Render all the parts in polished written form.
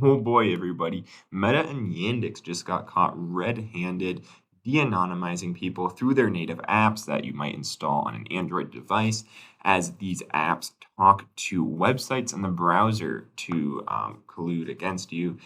Oh boy, everybody. Meta and Yandex just got caught red-handed de-anonymizing people through their native apps that you might install on an Android device, as these apps talk to websites in the browser to collude against you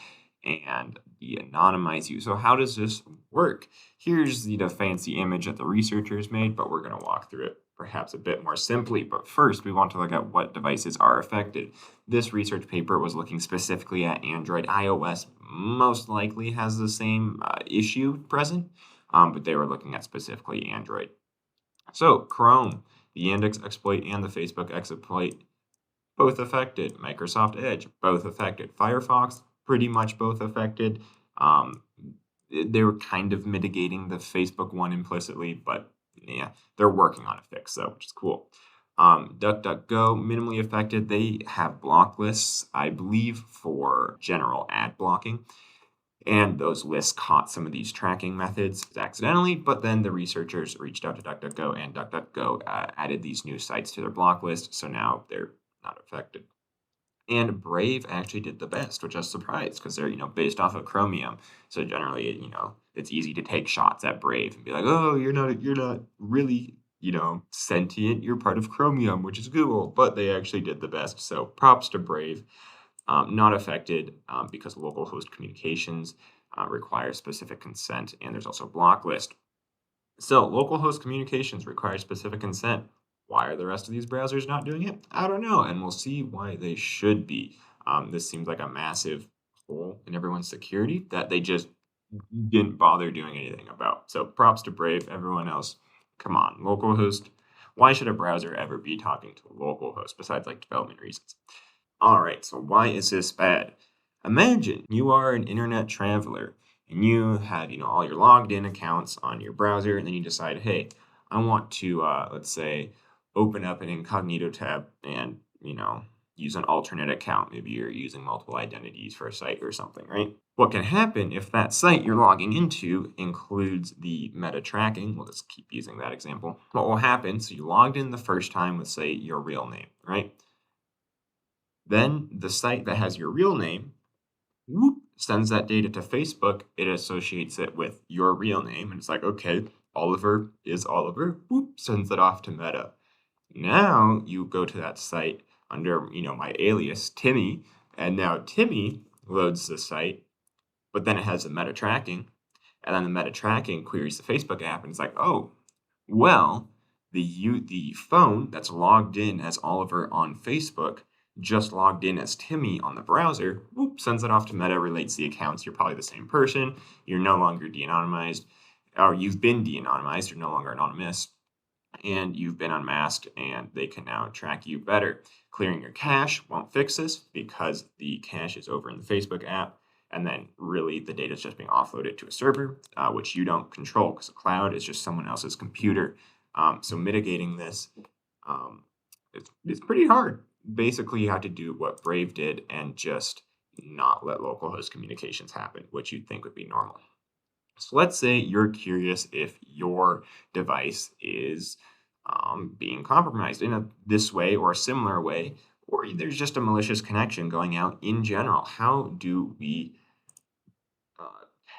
and de-anonymize you. So how does this work? Here's the fancy image that the researchers made, but we're going to walk through it perhaps a bit more simply. But first, we want to look at what devices are affected. This research paper was looking specifically at Android. iOS most likely has the same issue present, but they were looking at specifically Android. So, Chrome, the Yandex exploit, and the Facebook exploit, both affected. Microsoft Edge, both affected. Firefox, pretty much both affected. Um, they were kind of mitigating the Facebook one implicitly, but yeah, they're working on a fix, though, which is cool. DuckDuckGo, minimally affected. They have block lists, I believe, for general ad blocking. And those lists caught some of these tracking methods accidentally, but then the researchers reached out to DuckDuckGo, and DuckDuckGo added these new sites to their block list, so now they're not affected. And Brave actually did the best, which I was surprised because they're, based off of Chromium. So generally, it's easy to take shots at Brave and be like, oh, you're not really, sentient. You're part of Chromium, which is Google. But they actually did the best. So props to Brave. Not affected because localhost communications require specific consent, and there's also a block list. So, localhost communications require specific consent. Why are the rest of these browsers not doing it? I don't know, and we'll see why they should be. This seems like a massive hole in everyone's security that they just didn't bother doing anything about. So, props to Brave. Everyone else, come on, localhost. Why should a browser ever be talking to localhost besides like development reasons? All right, so why is this bad? Imagine you are an internet traveler and you had, all your logged in accounts on your browser, and then you decide, hey, I want to, let's say, open up an incognito tab and, use an alternate account. Maybe you're using multiple identities for a site or something, right? What can happen if that site you're logging into includes the meta tracking? We'll just keep using that example. What will happen? So you logged in the first time with, say, your real name, right? Then the site that has your real name, whoop, sends that data to Facebook. It associates it with your real name. And it's like, okay, Oliver is Oliver. Whoop, sends it off to Meta. Now you go to that site under, my alias, Timmy. And now Timmy loads the site, but then it has the meta tracking. And then the meta tracking queries the Facebook app and it's like, oh, well, the phone that's logged in as Oliver on Facebook just logged in as Timmy on the browser, whoop, sends it off to Meta, relates the accounts. You're probably the same person. You're no longer de-anonymized, or you've been de-anonymized. You're no longer anonymous, and you've been unmasked, and they can now track you better. Clearing your cache won't fix this because the cache is over in the Facebook app. And then really the data is just being offloaded to a server, which you don't control because the cloud is just someone else's computer. So mitigating this, it's pretty hard. Basically, you have to do what Brave did and just not let localhost communications happen, which you'd think would be normal. So let's say you're curious if your device is being compromised in this way or a similar way, or there's just a malicious connection going out in general. How do we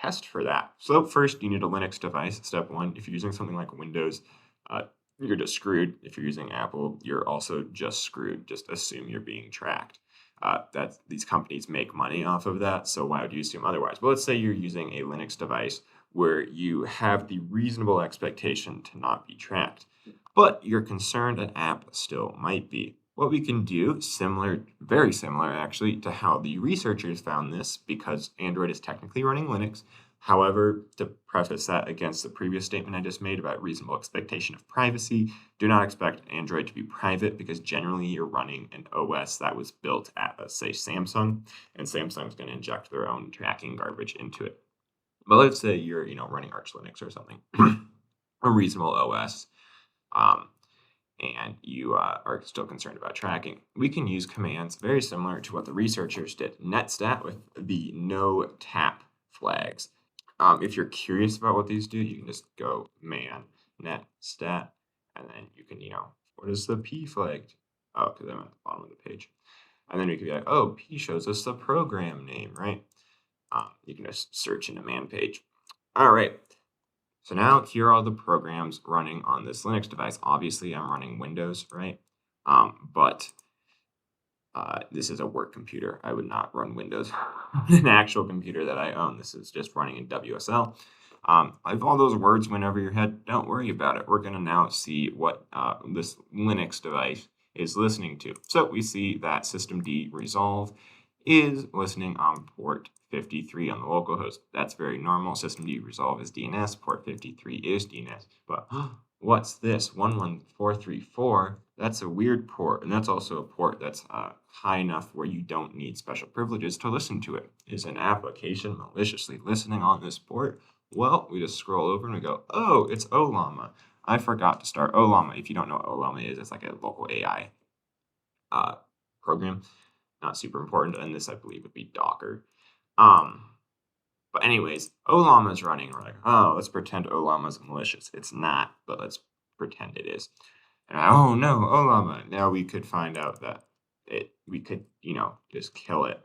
test for that? So first, you need a Linux device. Step one, if you're using something like Windows, uh, you're just screwed. If you're using Apple, you're also just screwed. Just assume you're being tracked. That these companies make money off of that, so why would you assume otherwise? But let's say you're using a Linux device where you have the reasonable expectation to not be tracked, but you're concerned an app still might be. What we can do, similar, very similar actually, to how the researchers found this, because Android is technically running Linux. However, to preface that against the previous statement I just made about reasonable expectation of privacy, do not expect Android to be private because generally you're running an OS that was built at, let's say, Samsung, and Samsung's going to inject their own tracking garbage into it. But let's say you're, running Arch Linux or something, a reasonable OS. Um, and you are still concerned about tracking, we can use commands very similar to what the researchers did. Netstat with the no tap flags. If you're curious about what these do, you can just go man netstat, and then you can, what is the P flag? Oh, because I'm at the bottom of the page. And then we could be like, oh, P shows us the program name, right? You can just search in a man page. All right. So now here are all the programs running on this Linux device. Obviously, I'm running Windows, right? But this is a work computer. I would not run Windows on an actual computer that I own. This is just running in WSL. If all those words went over your head, don't worry about it. We're going to now see what this Linux device is listening to. So we see that systemd resolve is listening on port 53 on the localhost. That's very normal. Systemd resolve is DNS. Port 53 is DNS. But what's this? 11434. That's a weird port, and that's also a port that's high enough where you don't need special privileges to listen to it. Is an application maliciously listening on this port? Well, we just scroll over and we go, oh, it's Olama. I forgot to start Olama. If you don't know what Olama is, it's like a local AI program. Not super important, and this, I believe, would be Docker. But anyways, Olama is running. We're like, oh, let's pretend Olama is malicious. It's not, but let's pretend it is. And oh no, Olama. Now we could find out that we could, just kill it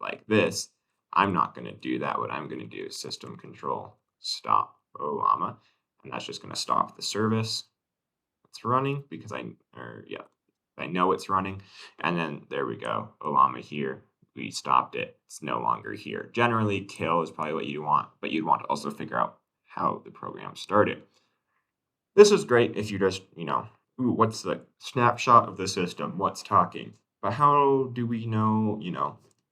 like this. I'm not going to do that. What I'm going to do is system control stop Olama, and that's just going to stop the service that's running because I know it's running. And then there we go, Olama here. We stopped it. It's no longer here. Generally, kill is probably what you want, but you'd want to also figure out how the program started. This is great if you just, ooh, what's the snapshot of the system? What's talking? But how do we know,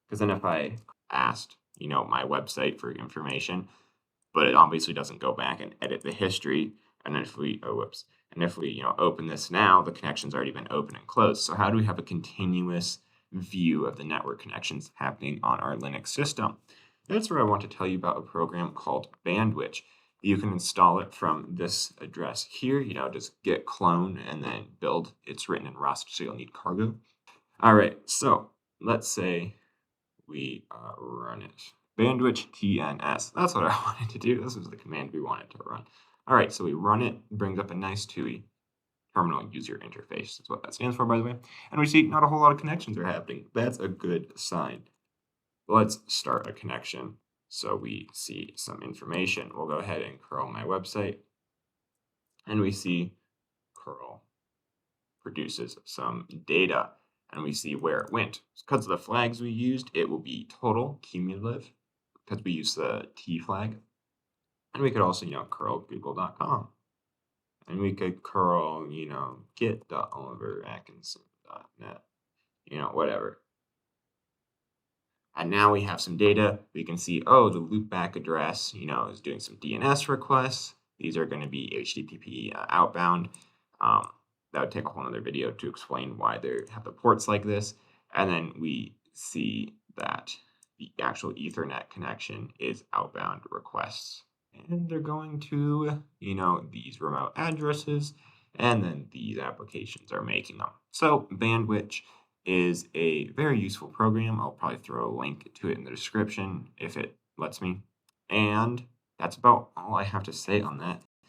because then if I asked, my website for information, but it obviously doesn't go back and edit the history. And then if we, and if we, open this now, the connection's already been open and closed. So how do we have a continuous view of the network connections happening on our Linux system? That's where I want to tell you about a program called Bandwidth. You can install it from this address here, just git clone and then build. It's written in Rust, so you'll need cargo. All right, so let's say we run it. Bandwidth TNS. That's what I wanted to do. This was the command we wanted to run. All right, so we run it, brings up a nice TUI, terminal user interface. That's what that stands for, by the way. And we see not a whole lot of connections are happening. That's a good sign. Let's start a connection so we see some information. We'll go ahead and curl my website, and we see curl produces some data, and we see where it went. Because of the flags we used, it will be total cumulative because we use the T flag. And we could also, curl google.com. And we could curl, git.oliveratkinson.net, whatever. And now we have some data. We can see, oh, the loopback address, is doing some DNS requests. These are going to be HTTP outbound. That would take a whole other video to explain why they have the ports like this. And then we see that the actual Ethernet connection is outbound requests. And they're going to, these remote addresses, and then these applications are making them. So Bandwidth is a very useful program. I'll probably throw a link to it in the description if it lets me. And that's about all I have to say on that.